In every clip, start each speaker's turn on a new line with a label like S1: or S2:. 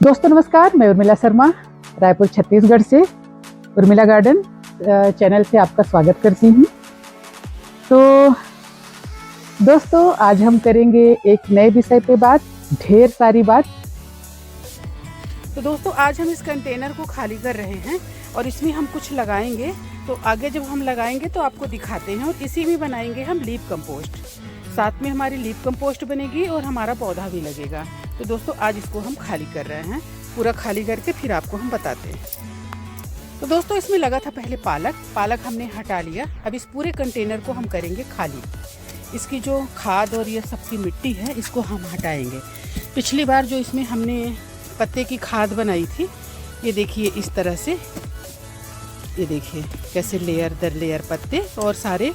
S1: दोस्तों नमस्कार, मैं उर्मिला शर्मा रायपुर छत्तीसगढ़ से उर्मिला गार्डन चैनल से आपका स्वागत करती हूँ। तो दोस्तों आज हम करेंगे एक नए विषय पे बात, ढेर सारी बात।
S2: तो दोस्तों आज हम इस कंटेनर को खाली कर रहे हैं और इसमें हम कुछ लगाएंगे। तो आगे जब हम लगाएंगे तो आपको दिखाते हैं। और इसी में बनाएंगे हम लीफ कंपोस्ट, साथ में हमारी लीफ कंपोस्ट बनेगी और हमारा पौधा भी लगेगा। तो दोस्तों आज इसको हम खाली कर रहे हैं, पूरा खाली करके फिर आपको हम बताते हैं। तो दोस्तों इसमें लगा था पहले पालक हमने हटा लिया। अब इस पूरे कंटेनर को हम करेंगे खाली। इसकी जो खाद और ये सबकी मिट्टी है इसको हम हटाएंगे। पिछली बार जो इसमें हमने पत्ते की खाद बनाई थी, ये देखिए इस तरह से, ये देखिए कैसे लेयर दर लेयर पत्ते और सारे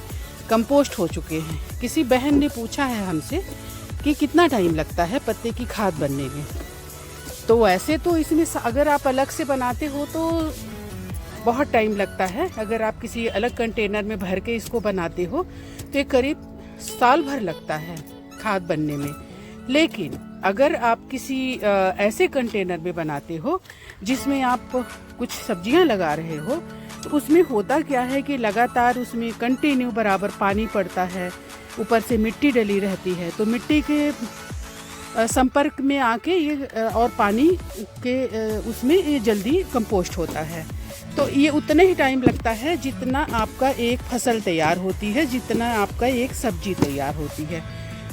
S2: कंपोस्ट हो चुके हैं। किसी बहन ने पूछा है हमसे कि कितना टाइम लगता है पत्ते की खाद बनने में। तो वैसे तो इसमें अगर आप अलग से बनाते हो तो बहुत टाइम लगता है। अगर आप किसी अलग कंटेनर में भर के इसको बनाते हो तो ये करीब साल भर लगता है खाद बनने में। लेकिन अगर आप किसी ऐसे कंटेनर में बनाते हो जिसमें आप कुछ सब्जियां लगा रहे हो, तो उसमें होता क्या है कि लगातार उसमें कंटिन्यू बराबर पानी पड़ता है, ऊपर से मिट्टी डली रहती है। तो मिट्टी के संपर्क में आके ये और पानी के उसमें ये जल्दी कंपोस्ट होता है। तो ये उतना ही टाइम लगता है जितना आपका एक फसल तैयार होती है, जितना आपका एक सब्जी तैयार होती है।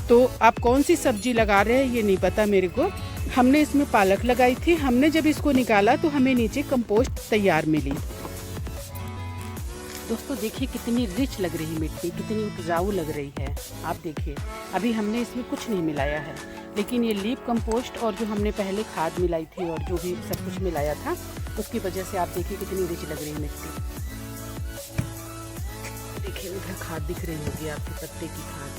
S2: तो आप कौन सी सब्जी लगा रहे हैं ये नहीं पता मेरे को। हमने इसमें पालक लगाई थी। हमने जब इसको निकाला तो हमें नीचे कंपोस्ट तैयार मिली। दोस्तों देखिए कितनी रिच लग रही मिट्टी, कितनी उपजाऊ लग रही है। आप देखिए अभी हमने इसमें कुछ नहीं मिलाया है, लेकिन ये लीफ कंपोस्ट और जो हमने पहले खाद मिलाई थी और जो भी सब कुछ मिलाया था उसकी वजह से आप देखिए कितनी रिच लग रही है मिट्टी। देखिए उधर खाद दिख रही होगी आपके पत्ते की खाद।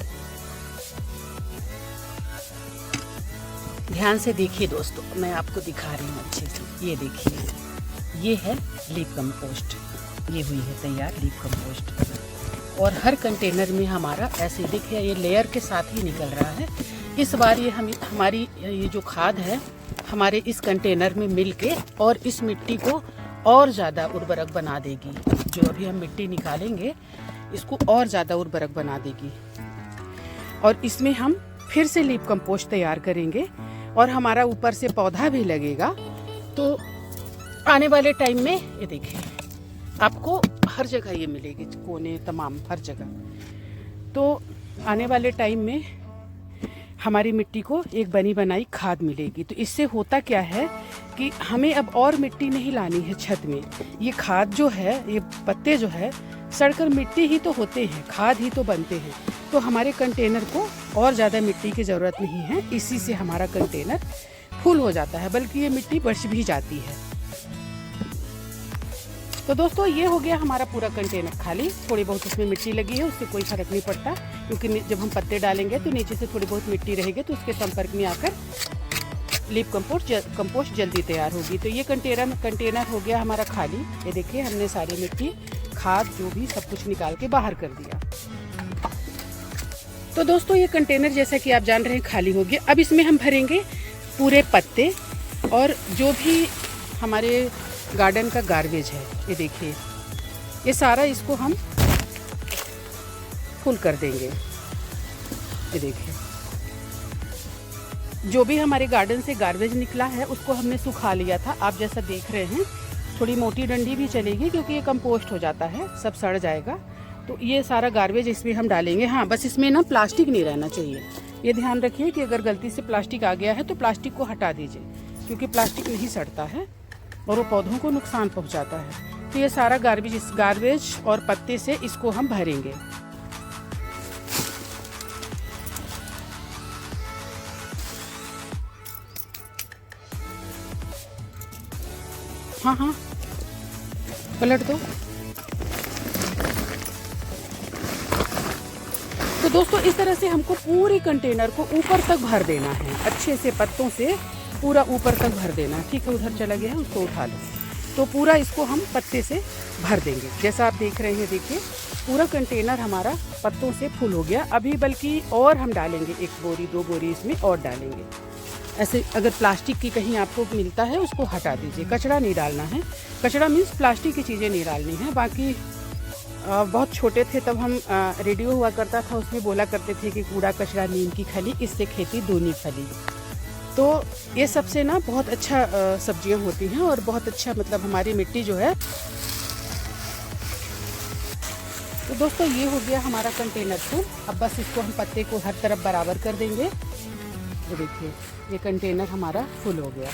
S2: ध्यान से देखिए दोस्तों, मैं आपको दिखा रही हूँ अच्छे से। ये देखिए ये है लीफ कंपोस्ट, ये हुई है तैयार लीफ कंपोस्ट। और हर कंटेनर में हमारा ऐसे देखिए ये लेयर के साथ ही निकल रहा है। इस बार ये हमारी ये जो खाद है हमारे इस कंटेनर में मिल के और इस मिट्टी को और ज़्यादा उर्वरक बना देगी। जो अभी हम मिट्टी निकालेंगे इसको और ज़्यादा उर्वरक बना देगी। और इसमें हम फिर से लीफ कंपोस्ट तैयार करेंगे और हमारा ऊपर से पौधा भी लगेगा। तो आने वाले टाइम में ये देखिए आपको हर जगह ये मिलेगी, कोने तमाम हर जगह। तो आने वाले टाइम में हमारी मिट्टी को एक बनी बनाई खाद मिलेगी। तो इससे होता क्या है कि हमें अब और मिट्टी नहीं लानी है छत में। ये खाद जो है, ये पत्ते जो है सड़कर मिट्टी ही तो होते हैं, खाद ही तो बनते हैं। तो हमारे कंटेनर को और ज़्यादा मिट्टी की ज़रूरत नहीं है। इसी से हमारा कंटेनर फुल हो जाता है, बल्कि ये मिट्टी बच भी जाती है। तो दोस्तों ये हो गया हमारा पूरा कंटेनर खाली। थोड़ी बहुत उसमें मिट्टी लगी है, उससे कोई फर्क नहीं पड़ता, क्योंकि जब हम पत्ते डालेंगे तो नीचे से थोड़ी बहुत मिट्टी रहेगी, तो उसके संपर्क में आकर लीफ कंपोस्ट जल्दी तैयार होगी। तो ये कंटेनर हो गया हमारा खाली। ये देखिए हमने सारी मिट्टी, खाद जो भी सब कुछ निकाल के बाहर कर दिया। तो दोस्तों ये कंटेनर जैसा कि आप जान रहे हैं खाली हो गया। अब इसमें हम भरेंगे पूरे पत्ते और जो भी हमारे गार्डन का गार्बेज है। ये देखिए ये सारा इसको हम फुल कर देंगे। ये देखिए जो भी हमारे गार्डन से गार्बेज निकला है उसको हमने सुखा लिया था। आप जैसा देख रहे हैं थोड़ी मोटी डंडी भी चलेगी, क्योंकि ये कंपोस्ट हो जाता है, सब सड़ जाएगा। तो ये सारा गार्बेज इसमें हम डालेंगे। हाँ बस इसमें ना प्लास्टिक नहीं रहना चाहिए। ये ध्यान रखिए कि अगर गलती से प्लास्टिक आ गया है तो प्लास्टिक को हटा दीजिए, क्योंकि प्लास्टिक नहीं सड़ता है और वो पौधों को नुकसान पहुंचाता है। तो ये सारा गार्बेज और पत्ते से इसको हम भरेंगे। हाँ पलट दो। तो दोस्तों इस तरह से हमको पूरे कंटेनर को ऊपर तक भर देना है, अच्छे से पत्तों से पूरा ऊपर तक भर देना। ठीक है, उधर चला गया है, उसको उठा लो। तो पूरा इसको हम पत्ते से भर देंगे। जैसा आप देख रहे हैं, देखिए पूरा कंटेनर हमारा पत्तों से फुल हो गया। अभी बल्कि और हम डालेंगे, 1 बोरी 2 बोरी इसमें और डालेंगे। ऐसे अगर प्लास्टिक की कहीं आपको मिलता है उसको हटा दीजिए, कचरा नहीं डालना है। कचरा मीन्स प्लास्टिक की चीज़ें नहीं डालनी है। बाकी बहुत छोटे थे तब हम रेडियो हुआ करता था, उसमें बोला करते थे कि कूड़ा कचरा नीम की खली, इससे खेती दूनी फली। तो ये सबसे ना बहुत अच्छा सब्जियां होती हैं और बहुत अच्छा मतलब हमारी मिट्टी जो है। तो दोस्तों ये हो गया हमारा कंटेनर फुल। अब बस इसको हम पत्ते को हर तरफ बराबर कर देंगे। तो देखिए ये कंटेनर हमारा फुल हो गया।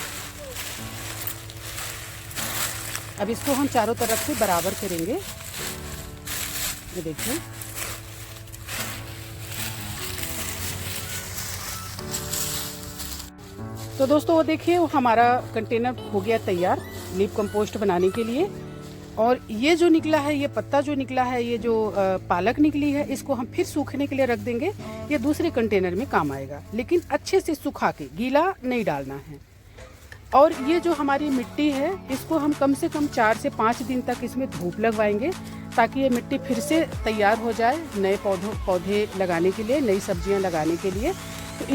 S2: अब इसको हम चारों तरफ से बराबर करेंगे। ये देखिए तो दोस्तों वो देखिए हमारा कंटेनर हो गया तैयार लीफ कंपोस्ट बनाने के लिए। और ये जो निकला है, ये पत्ता जो निकला है, ये जो पालक निकली है, इसको हम फिर सूखने के लिए रख देंगे। ये दूसरे कंटेनर में काम आएगा, लेकिन अच्छे से सुखा के, गीला नहीं डालना है। और ये जो हमारी मिट्टी है इसको हम कम से कम 4 से 5 दिन तक इसमें धूप लगवाएंगे, ताकि ये मिट्टी फिर से तैयार हो जाए नए पौधे लगाने के लिए, नई सब्जियां लगाने के लिए। तो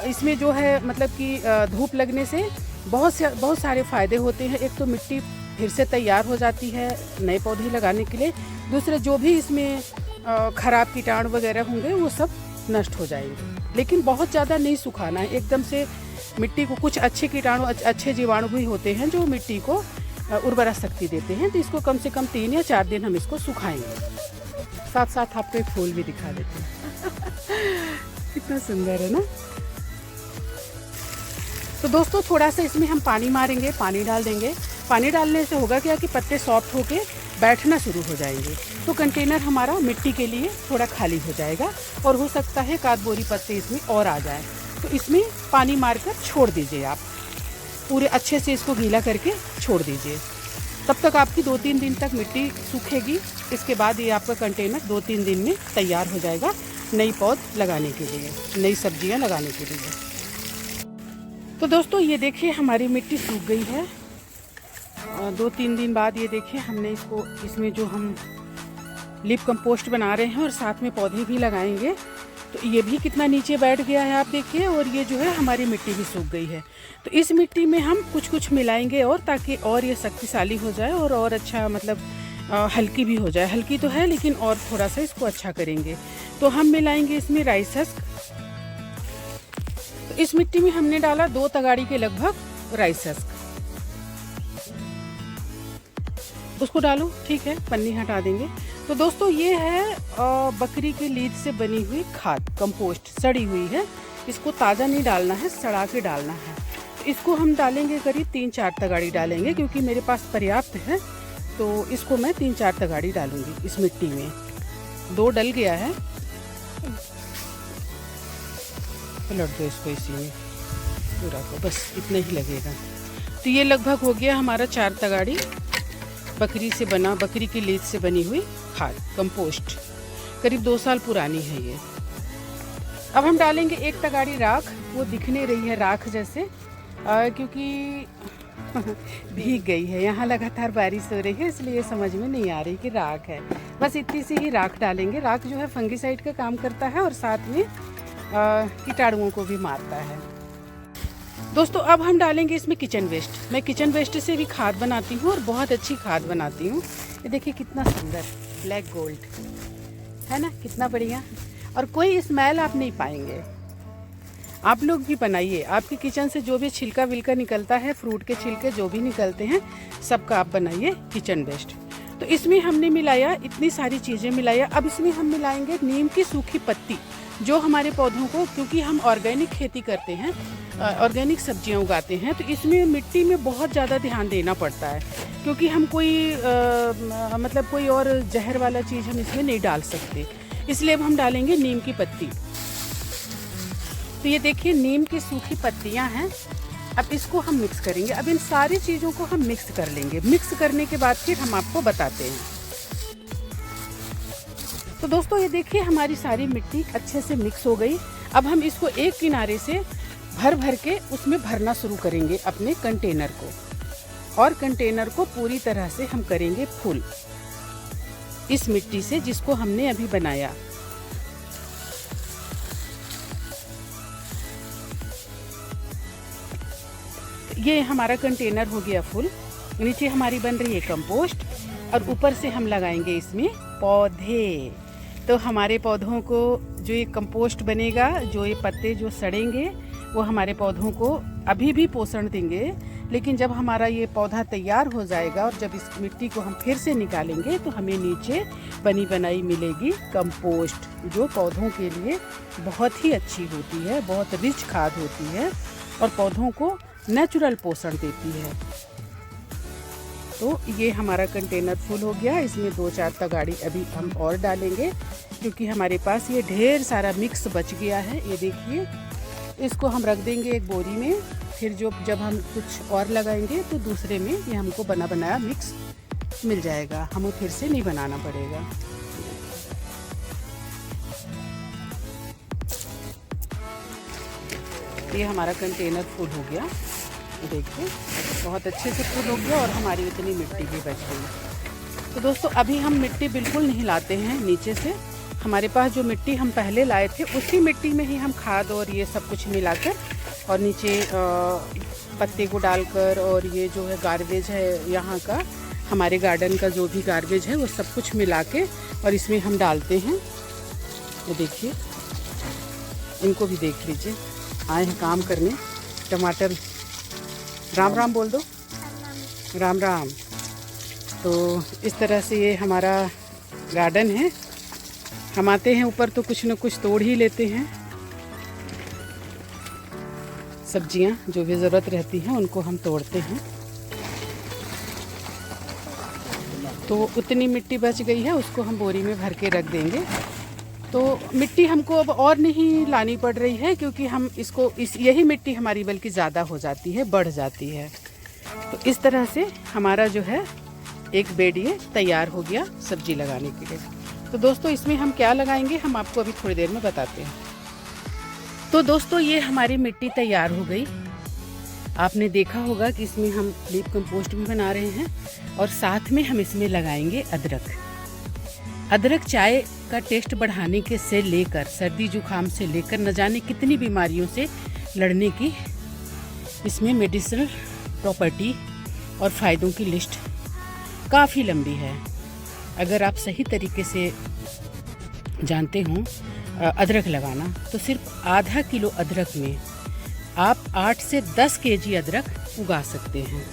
S2: इसमें जो है मतलब कि धूप लगने से बहुत सारे फ़ायदे होते हैं। एक तो मिट्टी फिर से तैयार हो जाती है नए पौधे लगाने के लिए। दूसरे जो भी इसमें खराब कीटाणु वगैरह होंगे वो सब नष्ट हो जाएंगे। लेकिन बहुत ज़्यादा नहीं सुखाना है एकदम से मिट्टी को। कुछ अच्छे कीटाणु, अच्छे जीवाणु भी होते हैं जो मिट्टी को उर्वरा शक्ति देते हैं। तो इसको कम से कम 3 या 4 दिन हम इसको सुखाएंगे। साथ साथ आपको एक फूल भी दिखा देते हैं कितना सुंदर है ना। तो दोस्तों थोड़ा सा इसमें हम पानी मारेंगे, पानी डाल देंगे। पानी डालने से होगा क्या कि पत्ते सॉफ्ट होके बैठना शुरू हो जाएंगे। तो कंटेनर हमारा मिट्टी के लिए थोड़ा खाली हो जाएगा और हो सकता है एक आध बोरी पत्ते इसमें और आ जाए। तो इसमें पानी मारकर छोड़ दीजिए, आप पूरे अच्छे से इसको गीला करके छोड़ दीजिए। तब तक आपकी 2-3 दिन तक मिट्टी सूखेगी। इसके बाद ये आपका कंटेनर 2-3 दिन में तैयार हो जाएगा नई पौध लगाने के लिए, नई सब्जियां लगाने के लिए। तो दोस्तों ये देखिए हमारी मिट्टी सूख गई है। 2-3 दिन बाद ये देखिए हमने इसमें जो हम लीफ कंपोस्ट बना रहे हैं और साथ में पौधे भी लगाएंगे, तो ये भी कितना नीचे बैठ गया है आप देखिए। और ये जो है हमारी मिट्टी भी सूख गई है। तो इस मिट्टी में हम कुछ मिलाएंगे और ताकि और ये शक्तिशाली हो जाए और अच्छा मतलब हल्की भी हो जाए। हल्की तो है लेकिन और थोड़ा सा इसको अच्छा करेंगे। तो हम मिलाएंगे इसमें राइस हस्क। तो इस मिट्टी में हमने डाला 2 तगाड़ी के लगभग राइस हस्क। उसको डालो, ठीक है, पन्नी हटा देंगे। तो दोस्तों ये है बकरी की लीद से बनी हुई खाद, कंपोस्ट, सड़ी हुई है। इसको ताज़ा नहीं डालना है, सड़ा के डालना है। तो इसको हम डालेंगे करीब 3-4 तगाड़ी डालेंगे, क्योंकि मेरे पास पर्याप्त है। तो इसको मैं 3-4 तगाड़ी डालूंगी इस मिट्टी में। 2 डल गया है, पलट दो इसको इसी में पूरा को, बस इतना ही लगेगा। तो ये लगभग हो गया हमारा 4 तगाड़ी बकरी की लीद से बनी हुई खाद, कंपोस्ट। करीब 2 साल पुरानी है ये। अब हम डालेंगे 1 तगाड़ी राख। वो दिखने रही है राख जैसे, क्योंकि भीग गई है, यहाँ लगातार बारिश हो रही है, इसलिए समझ में नहीं आ रही कि राख है। बस इतनी सी ही राख डालेंगे। राख जो है फंगीसाइड का काम करता है और साथ में कीटाणुओं को भी मारता है। दोस्तों अब हम डालेंगे इसमें किचन वेस्ट। मैं किचन वेस्ट से भी खाद बनाती हूँ और बहुत अच्छी खाद बनाती हूँ। ये देखिए कितना सुंदर ब्लैक गोल्ड है ना, कितना बढ़िया। और कोई स्मेल आप नहीं पाएंगे। आप लोग भी बनाइए। आपके किचन से जो भी छिलका विलका निकलता है, फ्रूट के छिलके जो भी निकलते हैं, सबका आप बनाइए किचन वेस्ट। तो इसमें हमने मिलाया, इतनी सारी चीज़ें मिलाया। अब इसमें हम मिलाएंगे नीम की सूखी पत्ती, जो हमारे पौधों को, क्योंकि हम ऑर्गेनिक खेती करते हैं, ऑर्गेनिक सब्जियां उगाते हैं, तो इसमें मिट्टी में बहुत ज़्यादा ध्यान देना पड़ता है, क्योंकि हम मतलब कोई और जहर वाला चीज़ हम इसमें नहीं डाल सकते। इसलिए अब हम डालेंगे नीम की पत्ती। तो ये देखिए नीम की सूखी पत्तियां हैं। अब इसको हम मिक्स करेंगे। अब इन सारी चीज़ों को हम मिक्स कर लेंगे। मिक्स करने के बाद फिर हम आपको बताते हैं। तो दोस्तों ये देखिए हमारी सारी मिट्टी अच्छे से मिक्स हो गई। अब हम इसको एक किनारे से भर के उसमें भरना शुरू करेंगे अपने कंटेनर को, और कंटेनर को पूरी तरह से हम करेंगे फुल इस मिट्टी से जिसको हमने अभी बनाया। ये हमारा कंटेनर हो गया फुल। नीचे हमारी बन रही है कंपोस्ट और ऊपर से हम लगाएंगे इसमें पौधे। तो हमारे पौधों को जो ये कंपोस्ट बनेगा, जो ये पत्ते जो सड़ेंगे वो हमारे पौधों को अभी भी पोषण देंगे, लेकिन जब हमारा ये पौधा तैयार हो जाएगा और जब इस मिट्टी को हम फिर से निकालेंगे तो हमें नीचे बनी बनाई मिलेगी कंपोस्ट, जो पौधों के लिए बहुत ही अच्छी होती है, बहुत रिच खाद होती है और पौधों को नेचुरल पोषण देती है। तो ये हमारा कंटेनर फुल हो गया। इसमें 2-4 तगाड़ी अभी हम और डालेंगे क्योंकि हमारे पास ये ढेर सारा मिक्स बच गया है। ये देखिए, इसको हम रख देंगे एक बोरी में, फिर जब हम कुछ और लगाएंगे तो दूसरे में ये हमको बना बनाया मिक्स मिल जाएगा, हमें फिर से नहीं बनाना पड़ेगा। ये हमारा कंटेनर फुल हो गया, देखिए बहुत अच्छे से फुल हो गया और हमारी इतनी मिट्टी भी बच गई। तो दोस्तों अभी हम मिट्टी बिल्कुल नहीं लाते हैं नीचे से। हमारे पास जो मिट्टी हम पहले लाए थे उसी मिट्टी में ही हम खाद और ये सब कुछ मिलाकर और नीचे पत्ते को डालकर और ये जो है गार्बेज है यहाँ का, हमारे गार्डन का जो भी गार्बेज है वो सब कुछ मिला के और इसमें हम डालते हैं। ये देखिए, इनको भी देख लीजिए, आए हैं काम करने। टमाटर, राम राम बोल दो, राम राम। तो इस तरह से ये हमारा गार्डन है। हम आते हैं ऊपर तो कुछ न कुछ तोड़ ही लेते हैं। सब्जियां जो भी ज़रूरत रहती हैं उनको हम तोड़ते हैं। तो उतनी मिट्टी बच गई है, उसको हम बोरी में भर के रख देंगे। तो मिट्टी हमको अब और नहीं लानी पड़ रही है क्योंकि हम यही मिट्टी हमारी बल्कि ज़्यादा हो जाती है, बढ़ जाती है। तो इस तरह से हमारा जो है एक बेड ये तैयार हो गया सब्जी लगाने के लिए। तो दोस्तों इसमें हम क्या लगाएंगे हम आपको अभी थोड़ी देर में बताते हैं। तो दोस्तों ये हमारी मिट्टी तैयार हो गई। आपने देखा होगा कि इसमें हम लीफ कंपोस्ट भी बना रहे हैं और साथ में हम इसमें लगाएंगे अदरक। अदरक चाय का टेस्ट बढ़ाने के से लेकर सर्दी जुकाम से लेकर न जाने कितनी बीमारियों से लड़ने की इसमें मेडिसिनल प्रॉपर्टी और फ़ायदों की लिस्ट काफ़ी लंबी है। अगर आप सही तरीके से जानते हो अदरक लगाना तो सिर्फ आधा किलो अदरक में आप 8 से 10 केजी अदरक उगा सकते हैं।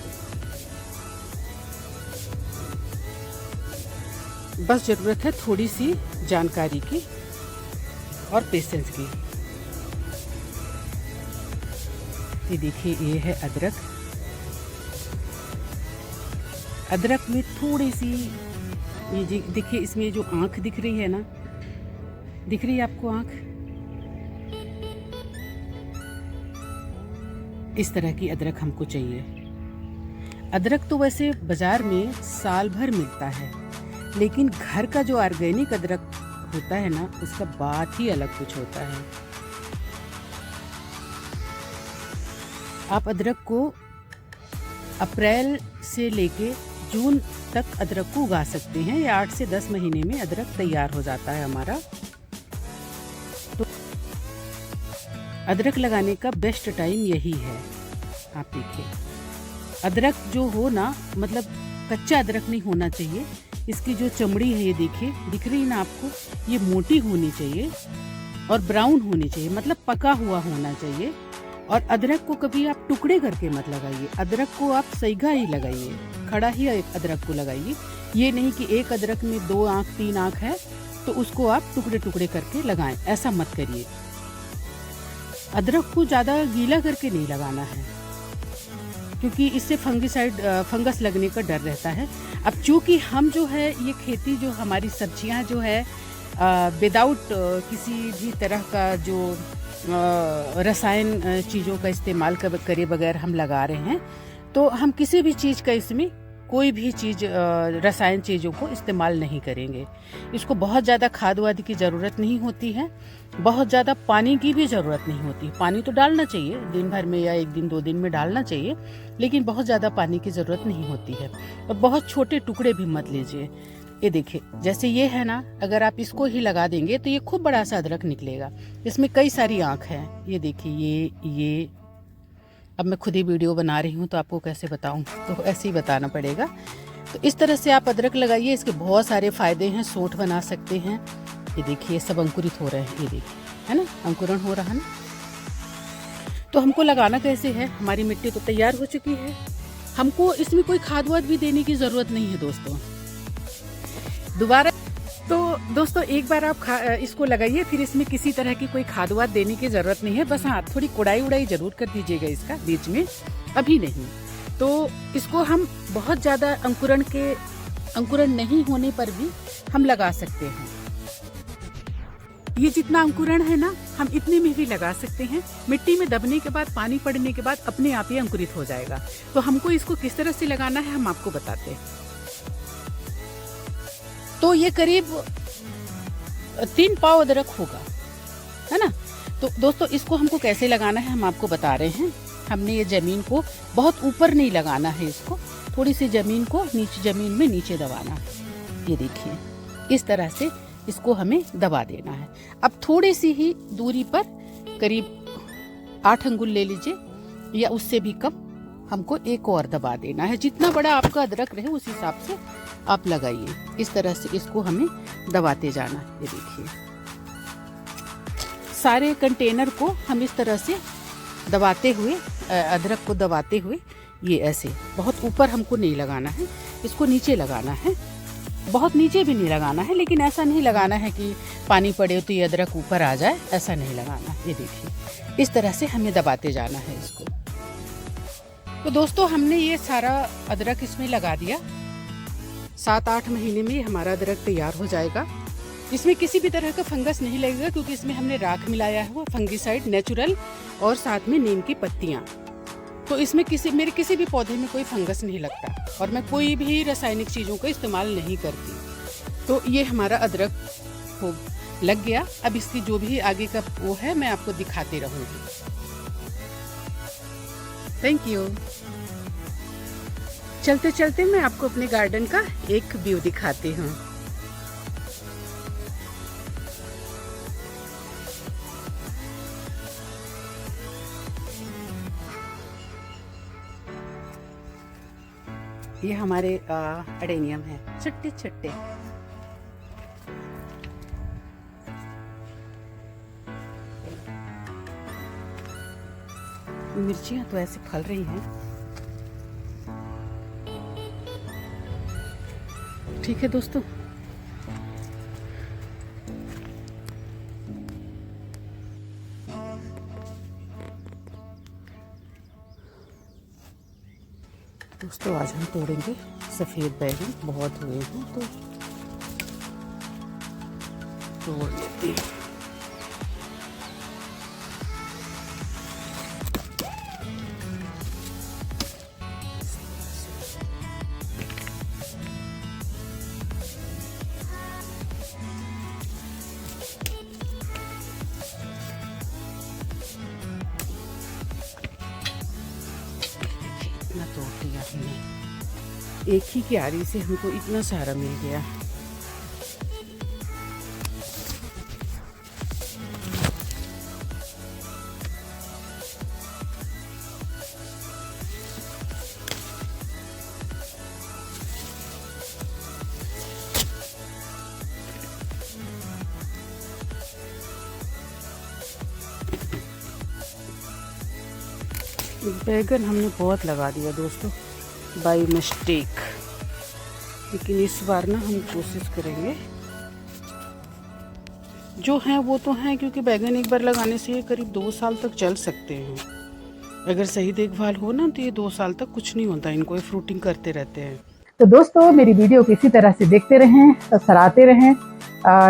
S2: बस ज़रूरत है थोड़ी सी जानकारी की और पेशेंस की। ये देखिए, ये है अदरक। अदरक में थोड़ी सी ये देखिए, इसमें जो आँख दिख रही है ना, दिख रही है आपको आँख? इस तरह की अदरक हमको चाहिए। अदरक तो वैसे बाजार में साल भर मिलता है, लेकिन घर का जो ऑर्गेनिक अदरक होता है ना, उसका बात ही अलग कुछ होता है। आप अदरक को अप्रैल से लेके जून तक अदरक को उगा सकते हैं। या 8 से 10 महीने में अदरक तैयार हो जाता है हमारा। तो अदरक लगाने का बेस्ट टाइम यही है। आप देखिए, अदरक जो हो ना, मतलब कच्चा अदरक नहीं होना चाहिए। इसकी जो चमड़ी है, ये देखिए, दिख रही है ना आपको, ये मोटी होनी चाहिए और ब्राउन होनी चाहिए, मतलब पका हुआ होना चाहिए। और अदरक को कभी आप टुकड़े करके मत लगाइए, अदरक को आप सैगा ही लगाइए, खड़ा ही अदरक को लगाइए। ये नहीं कि एक अदरक में 2 आँख 3 आँख है तो उसको आप टुकड़े टुकड़े करके लगाएं, ऐसा मत करिए। अदरक को ज़्यादा गीला करके नहीं लगाना है क्योंकि इससे फंगस लगने का डर रहता है। अब चूँकि हम जो है ये खेती, जो हमारी सब्जियां जो है विदाउट किसी भी तरह का जो रसायन चीज़ों का इस्तेमाल करे बगैर हम लगा रहे हैं, तो हम किसी भी चीज़ का इसमें कोई भी चीज़ रसायन चीज़ों को इस्तेमाल नहीं करेंगे। इसको बहुत ज़्यादा खाद वाद की ज़रूरत नहीं होती है, बहुत ज़्यादा पानी की भी ज़रूरत नहीं होती। पानी तो डालना चाहिए दिन भर में या 1 दिन 2 दिन में डालना चाहिए, लेकिन बहुत ज़्यादा पानी की ज़रूरत नहीं होती है। और बहुत छोटे टुकड़े भी मत लीजिए। ये देखिए, जैसे ये है ना, अगर आप इसको ही लगा देंगे तो ये खूब बड़ा सा अदरक निकलेगा। इसमें कई सारी आँख हैं, ये देखिए, ये अब मैं खुद ही वीडियो बना रही हूँ तो आपको कैसे बताऊँ, तो ऐसे ही बताना पड़ेगा। तो इस तरह से आप अदरक लगाइए, इसके बहुत सारे फ़ायदे हैं। सोंठ बना सकते हैं। ये देखिए सब अंकुरित हो रहे हैं, ये देखिए है ना, अंकुरण हो रहा है ना। तो हमको लगाना कैसे है, हमारी मिट्टी तो तैयार हो चुकी है, हमको इसमें कोई खाद वाद भी देने की ज़रूरत नहीं है दोस्तों। दोबारा तो दोस्तों एक बार आप इसको लगाइए, फिर इसमें किसी तरह की कोई खाद वाद देने की ज़रूरत नहीं है। बस हाँ, थोड़ी कुड़ाई उड़ाई ज़रूर कर दीजिएगा इसका बीच में, अभी नहीं। तो इसको हम बहुत ज़्यादा अंकुरण नहीं होने पर भी हम लगा सकते हैं। ये जितना अंकुरण है ना, हम इतने में भी लगा सकते हैं। मिट्टी में दबने के बाद, पानी पड़ने के बाद अपने आप ही अंकुरित हो जाएगा। तो हमको इसको किस तरह से लगाना है हम आपको बताते हैं। तो ये करीब 3 पाव अदरक होगा, है ना। तो दोस्तों इसको हमको कैसे लगाना है हम आपको बता रहे हैं। हमने ये ज़मीन को बहुत ऊपर नहीं लगाना है, इसको थोड़ी सी ज़मीन को ज़मीन में नीचे दबाना है। ये देखिए इस तरह से इसको हमें दबा देना है। अब थोड़ी सी ही दूरी पर, करीब 8 अंगुल ले लीजिए या उससे भी कम, हमको एक और दबा देना है। जितना बड़ा आपका अदरक रहे उस हिसाब से आप लगाइए। इस तरह से इसको हमें दबाते जाना है। ये देखिए सारे कंटेनर को हम इस तरह से दबाते हुए, अदरक को दबाते हुए, ये ऐसे बहुत ऊपर हमको नहीं लगाना है, इसको नीचे लगाना है। बहुत नीचे भी नहीं लगाना है, लेकिन ऐसा नहीं लगाना है कि पानी पड़े तो ये अदरक ऊपर आ जाए, ऐसा नहीं लगाना। ये देखिए इस तरह से हमें दबाते जाना है इसको। तो दोस्तों हमने ये सारा अदरक इसमें लगा दिया। 7-8 महीने में हमारा अदरक तैयार हो जाएगा। इसमें किसी भी तरह का फंगस नहीं लगेगा, क्योंकि इसमें हमने राख मिलाया है, वो फंगीसाइड नेचुरल, और साथ में नीम की पत्तियाँ। तो इसमें मेरे किसी भी पौधे में कोई फंगस नहीं लगता, और मैं कोई भी रासायनिक चीज़ों का इस्तेमाल नहीं करती। तो ये हमारा अदरक लग गया। अब इसकी जो भी आगे का वो है मैं आपको दिखाती रहूँगी। Thank you. चलते चलते मैं आपको अपने गार्डन का एक व्यू दिखाती हूँ। ये हमारे अडेनियम है, छोटे छोटे। मिर्चियाँ तो ऐसे फल रही हैं। ठीक है दोस्तों, आज हम तोड़ेंगे सफ़ेद बैगन। बहुत हुए हैं तो तोड़ लेते हैं। इतना तोड़ दिया हमने, एक ही क्यारी से हमको इतना सारा मिल गया। बैगन हमने बहुत लगा दिया दोस्तों, बाय मिस्टेक, लेकिन इस बार ना हम कोशिश करेंगे। जो हैं वो तो हैं, क्योंकि बैगन एक बार लगाने से ये करीब 2 साल तक चल सकते हैं। अगर सही देखभाल हो ना तो ये 2 साल तक कुछ नहीं होता, इनको ये फ्रूटिंग करते रहते हैं।
S1: तो दोस्तों मेरी वीडियो को इसी तरह से देखते रहें, सराहते रहें,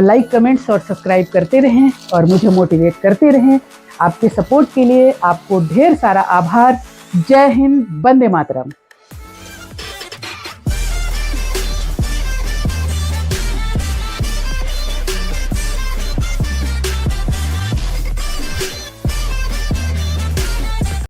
S1: लाइक कमेंट्स और सब्सक्राइब करते रहें और मुझे मोटिवेट करते रहें। आपके सपोर्ट के लिए आपको ढेर सारा आभार। जय हिंद, वंदे मातरम।